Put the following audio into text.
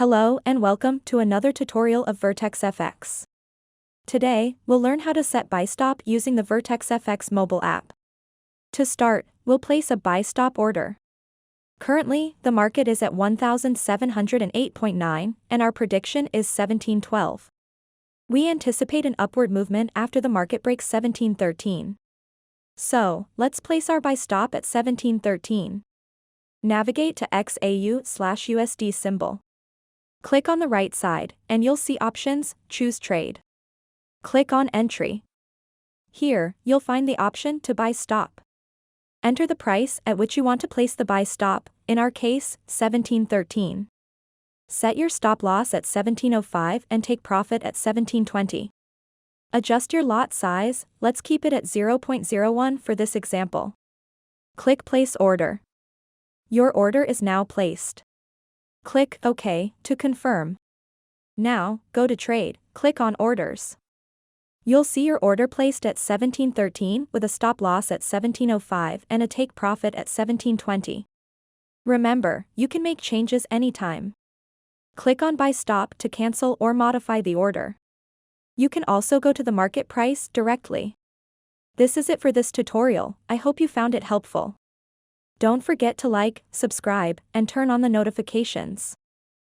Hello and welcome to another tutorial of VertexFX. Today, we'll learn how to set buy stop using the VertexFX mobile app. To start, we'll place a buy stop order. Currently, the market is at 1708.9 and our prediction is 1712. We anticipate an upward movement after the market breaks 1713. So, let's place our buy stop at 1713. Navigate to XAU/USD symbol. Click on the right side, and you'll see options, choose trade. Click on entry. Here, you'll find the option to buy stop. Enter the price at which you want to place the buy stop, in our case, 1713. Set your stop loss at 1705 and take profit at 1720. Adjust your lot size, let's keep it at 0.01 for this example. Click place order. Your order is now placed. Click OK to confirm. Now, go to trade, click on orders. You'll see your order placed at 1713 with a stop loss at 1705 and a take profit at 1720. Remember, you can make changes anytime. Click on buy stop to cancel or modify the order. You can also go to the market price directly. This is it for this tutorial. I hope you found it helpful. Don't forget to like, subscribe, and turn on the notifications.